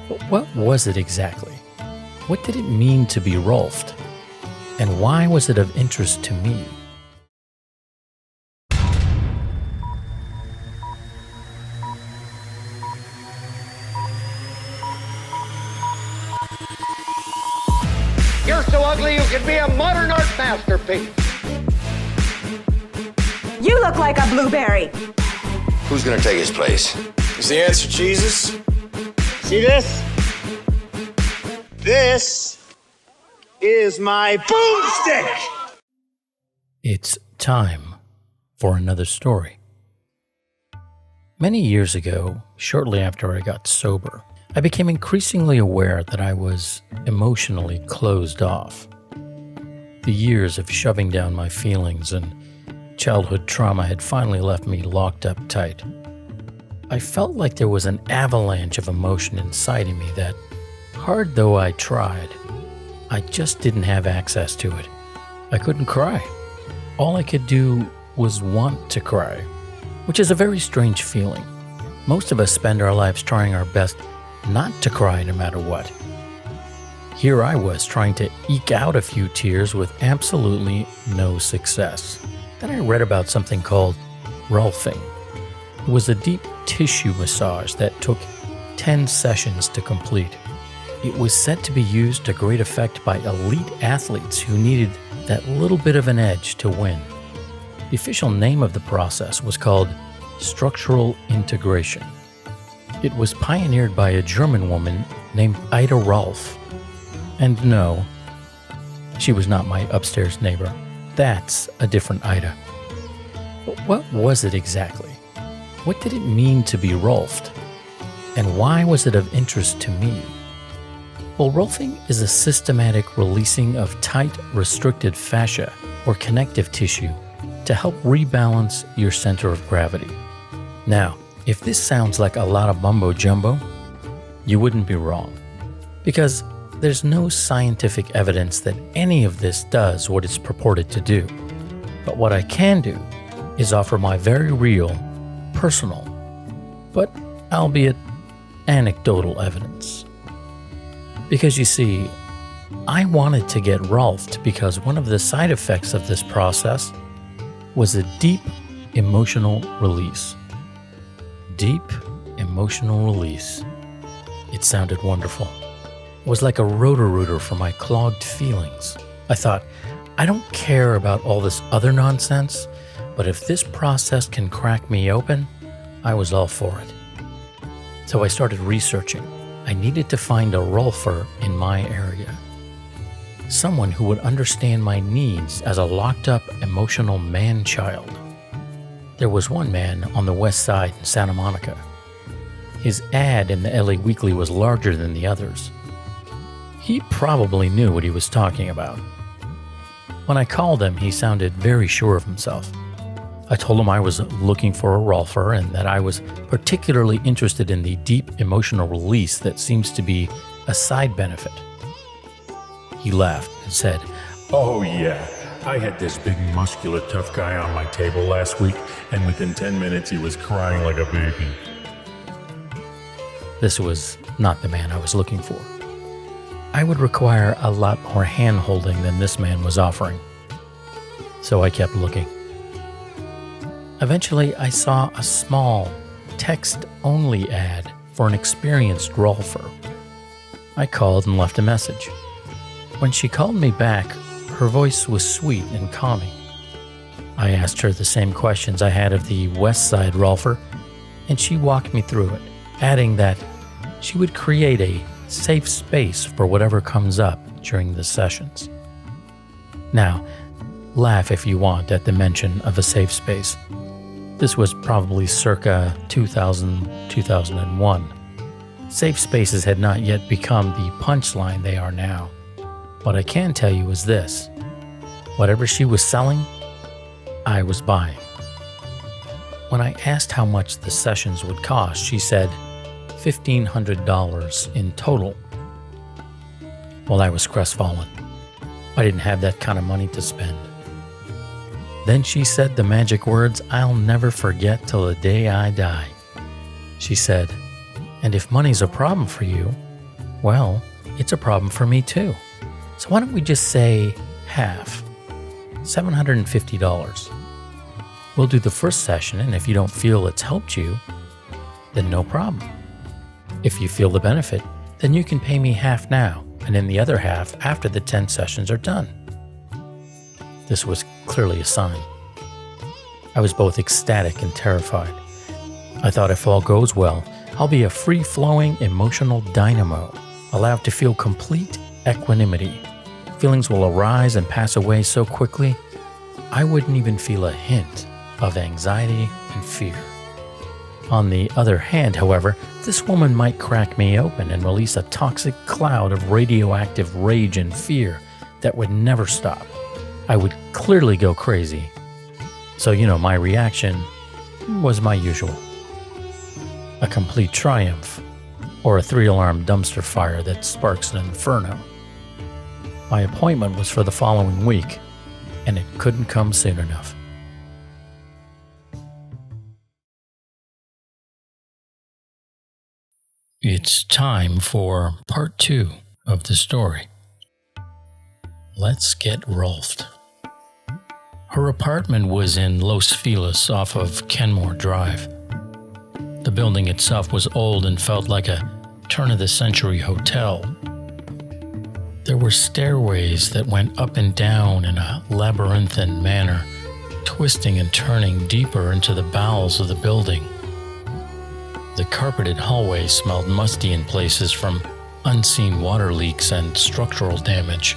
What was it exactly? What did it mean to be Rolfed? And why was it of interest to me? You're so ugly you could be a modern art masterpiece. You look like a blueberry. Who's gonna take his place? Is the answer Jesus? See this? This is my boomstick! It's time for another story. Many years ago, shortly after I got sober, I became increasingly aware that I was emotionally closed off. The years of shoving down my feelings and childhood trauma had finally left me locked up tight. I felt like there was an avalanche of emotion inside of me that, hard though I tried, I just didn't have access to it. I couldn't cry. All I could do was want to cry, which is a very strange feeling. Most of us spend our lives trying our best not to cry no matter what. Here I was trying to eke out a few tears with absolutely no success. Then I read about something called Rolfing. It was a deep tissue massage that took 10 sessions to complete. It was said to be used to great effect by elite athletes who needed that little bit of an edge to win. The official name of the process was called structural integration. It was pioneered by a German woman named Ida Rolf. And no, she was not my upstairs neighbor. That's a different Ida. But what was it exactly? What did it mean to be Rolfed? And why was it of interest to me? Well, Rolfing is a systematic releasing of tight, restricted fascia or connective tissue to help rebalance your center of gravity. Now, if this sounds like a lot of mumbo jumbo, you wouldn't be wrong, because there's no scientific evidence that any of this does what it's purported to do. But what I can do is offer my very real, personal, but albeit anecdotal evidence. Because you see, I wanted to get Rolfed because one of the side effects of this process was a deep emotional release. Deep emotional release. It sounded wonderful. It was like a rotor-rooter for my clogged feelings. I thought, I don't care about all this other nonsense, but if this process can crack me open, I was all for it. So I started researching. I needed to find a Rolfer in my area. Someone who would understand my needs as a locked-up emotional man-child. There was one man on the west side in Santa Monica. His ad in the LA Weekly was larger than the others. He probably knew what he was talking about. When I called him, he sounded very sure of himself. I told him I was looking for a Rolfer and that I was particularly interested in the deep emotional release that seems to be a side benefit. He laughed and said, Oh yeah, I had this big muscular tough guy on my table last week, and within 10 minutes he was crying like a baby. This was not the man I was looking for. I would require a lot more hand-holding than this man was offering. So I kept looking. Eventually, I saw a small, text-only ad for an experienced Rolfer. I called and left a message. When she called me back, her voice was sweet and calming. I asked her the same questions I had of the West Side Rolfer, and she walked me through it, adding that she would create a safe space for whatever comes up during the sessions. Now, laugh if you want at the mention of a safe space. This was probably circa 2000, 2001. Safe spaces had not yet become the punchline they are now. What I can tell you is this: whatever she was selling, I was buying. When I asked how much the sessions would cost, she said $1,500 in total. Well, I was crestfallen. I didn't have that kind of money to spend. Then she said the magic words I'll never forget till the day I die. She said, "And if money's a problem for you, Well, it's a problem for me too. So why don't we just say half? $750. We'll do the first session, and if you don't feel it's helped you, then no problem. If you feel the benefit, then you can pay me half now, and then the other half after the 10 sessions are done. This was clearly a sign. I was both ecstatic and terrified. I thought if all goes well, I'll be a free-flowing emotional dynamo, allowed to feel complete equanimity. Feelings will arise and pass away so quickly, I wouldn't even feel a hint of anxiety and fear. On the other hand, however, this woman might crack me open and release a toxic cloud of radioactive rage and fear that would never stop. I would clearly go crazy. So, my reaction was my usual. A complete triumph, or a 3-alarm dumpster fire that sparks an inferno. My appointment was for the following week, and it couldn't come soon enough. It's time for part 2 of the story. Let's get Rolfed. Her apartment was in Los Feliz off of Kenmore Drive. The building itself was old and felt like a turn-of-the-century hotel. There were stairways that went up and down in a labyrinthine manner, twisting and turning deeper into the bowels of the building. The carpeted hallway smelled musty in places from unseen water leaks and structural damage.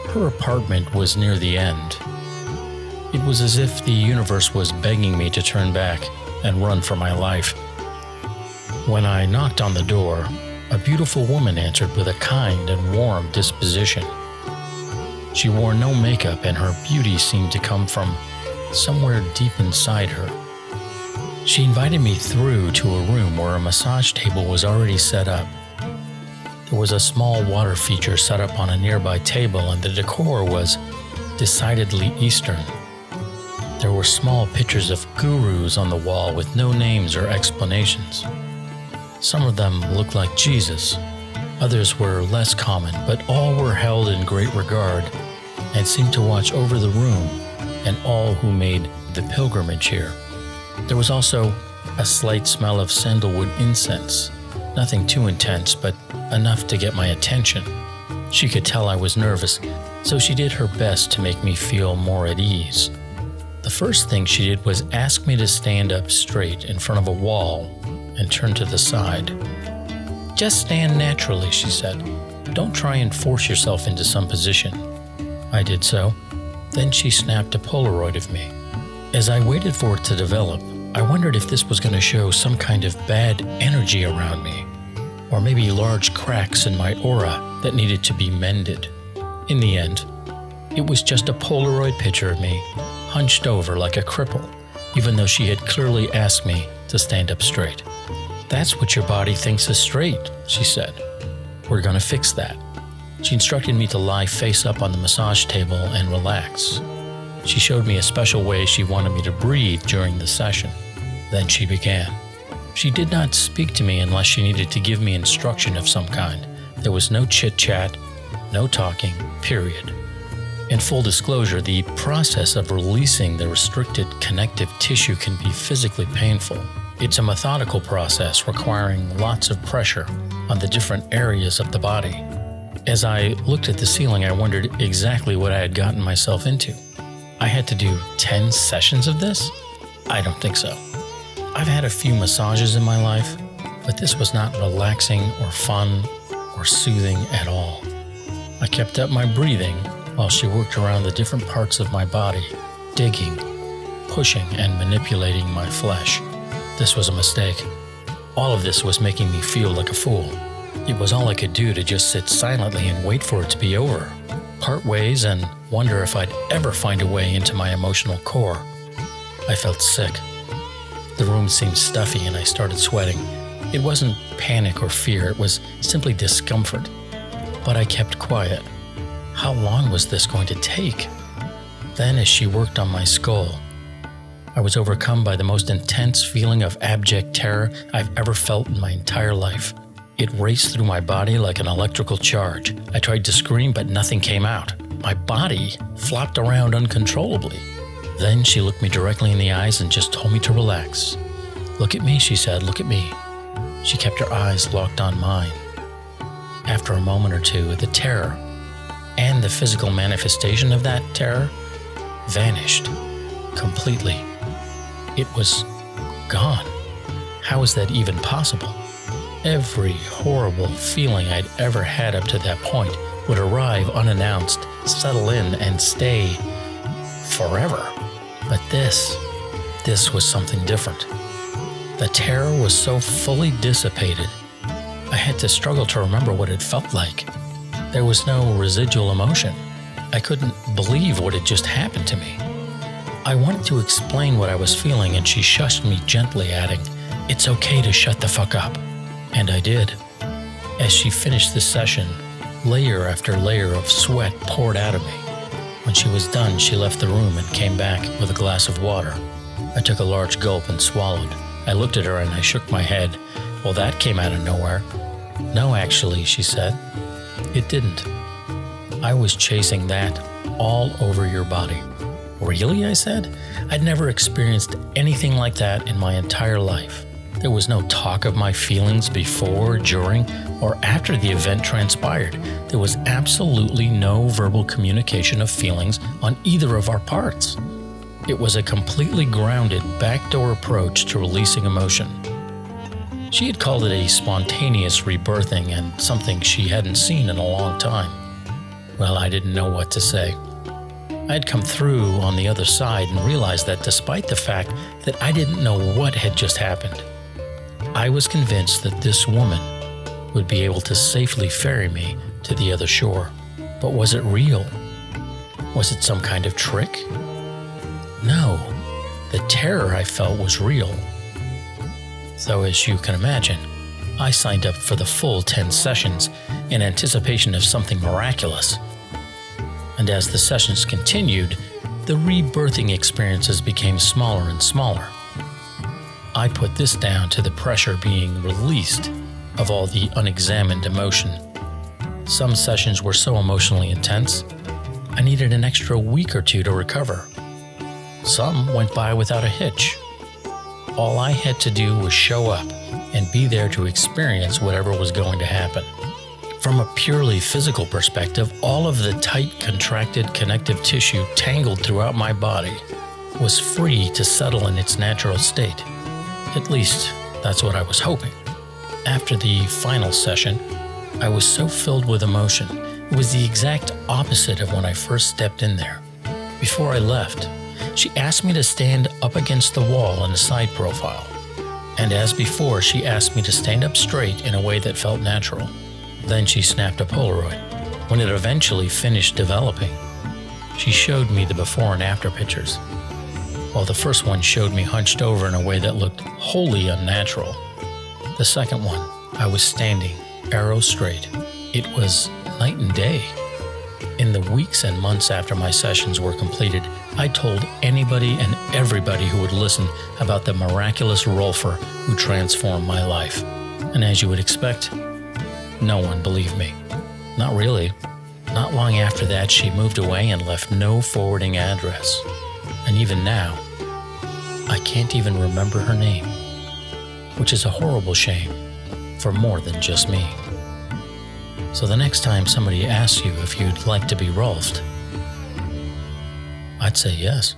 Her apartment was near the end. It was as if the universe was begging me to turn back and run for my life. When I knocked on the door, a beautiful woman answered with a kind and warm disposition. She wore no makeup, and her beauty seemed to come from somewhere deep inside her. She invited me through to a room where a massage table was already set up. There was a small water feature set up on a nearby table, and the decor was decidedly Eastern. There were small pictures of gurus on the wall with no names or explanations. Some of them looked like Jesus. Others were less common, but all were held in great regard and seemed to watch over the room and all who made the pilgrimage here. There was also a slight smell of sandalwood incense, nothing too intense, but enough to get my attention. She could tell I was nervous, so she did her best to make me feel more at ease. The first thing she did was ask me to stand up straight in front of a wall and turn to the side. "Just stand naturally," she said. "Don't try and force yourself into some position." I did so. Then she snapped a Polaroid of me. As I waited for it to develop, I wondered if this was going to show some kind of bad energy around me, or maybe large cracks in my aura that needed to be mended. In the end, it was just a Polaroid picture of me, hunched over like a cripple, even though she had clearly asked me to stand up straight. "That's what your body thinks is straight," she said. "We're going to fix that." She instructed me to lie face up on the massage table and relax. She showed me a special way she wanted me to breathe during the session. Then she began. She did not speak to me unless she needed to give me instruction of some kind. There was no chit-chat, no talking, period. In full disclosure, the process of releasing the restricted connective tissue can be physically painful. It's a methodical process requiring lots of pressure on the different areas of the body. As I looked at the ceiling, I wondered exactly what I had gotten myself into. I had to do 10 sessions of this? I don't think so. I've had a few massages in my life, but this was not relaxing or fun or soothing at all. I kept up my breathing while she worked around the different parts of my body, digging, pushing, and manipulating my flesh. This was a mistake. All of this was making me feel like a fool. It was all I could do to just sit silently and wait for it to be over, part ways, and wonder if I'd ever find a way into my emotional core. I felt sick. The room seemed stuffy and I started sweating. It wasn't panic or fear, it was simply discomfort. But I kept quiet. How long was this going to take? Then, as she worked on my skull, I was overcome by the most intense feeling of abject terror I've ever felt in my entire life. It raced through my body like an electrical charge. I tried to scream, but nothing came out. My body flopped around uncontrollably. Then she looked me directly in the eyes and just told me to relax. "Look at me," she said, "look at me." She kept her eyes locked on mine. After a moment or two, the terror and the physical manifestation of that terror vanished completely. It was gone. How is that even possible? Every horrible feeling I'd ever had up to that point would arrive unannounced, settle in, and stay forever. But this was something different. The terror was so fully dissipated, I had to struggle to remember what it felt like. There was no residual emotion. I couldn't believe what had just happened to me. I wanted to explain what I was feeling, and she shushed me gently, adding, "It's okay to shut the fuck up." And I did. As she finished the session, layer after layer of sweat poured out of me. When she was done, she left the room and came back with a glass of water. I took a large gulp and swallowed. I looked at her and I shook my head. "Well, that came out of nowhere." "No, actually," she said. "It didn't. I was chasing that all over your body." "Really?" I said. I'd never experienced anything like that in my entire life. There was no talk of my feelings before, during, or after the event transpired. There was absolutely no verbal communication of feelings on either of our parts. It was a completely grounded, backdoor approach to releasing emotion. She had called it a spontaneous rebirthing and something she hadn't seen in a long time. Well, I didn't know what to say. I had come through on the other side and realized that despite the fact that I didn't know what had just happened, I was convinced that this woman would be able to safely ferry me to the other shore. But was it real? Was it some kind of trick? No, the terror I felt was real. So as you can imagine, I signed up for the full 10 sessions in anticipation of something miraculous. And as the sessions continued, the rebirthing experiences became smaller and smaller. I put this down to the pressure being released of all the unexamined emotion. Some sessions were so emotionally intense, I needed an extra week or two to recover. Some went by without a hitch. All I had to do was show up and be there to experience whatever was going to happen. From a purely physical perspective, all of the tight, contracted connective tissue tangled throughout my body was free to settle in its natural state. At least, that's what I was hoping. After the final session, I was so filled with emotion. It was the exact opposite of when I first stepped in there. Before I left, she asked me to stand up against the wall in a side profile. And as before, she asked me to stand up straight in a way that felt natural. Then she snapped a Polaroid. When it eventually finished developing, she showed me the before and after pictures. While the first one showed me hunched over in a way that looked wholly unnatural, the second one, I was standing, arrow straight. It was night and day. In the weeks and months after my sessions were completed, I told anybody and everybody who would listen about the miraculous Rolfer who transformed my life. And as you would expect, no one believed me. Not really. Not long after that, she moved away and left no forwarding address. And even now, I can't even remember her name, which is a horrible shame for more than just me. So the next time somebody asks you if you'd like to be Rolfed, I'd say yes.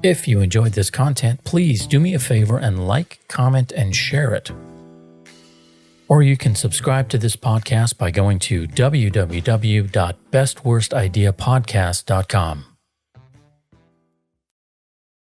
If you enjoyed this content, please do me a favor and like, comment, and share it. Or you can subscribe to this podcast by going to www.bestworstideapodcast.com.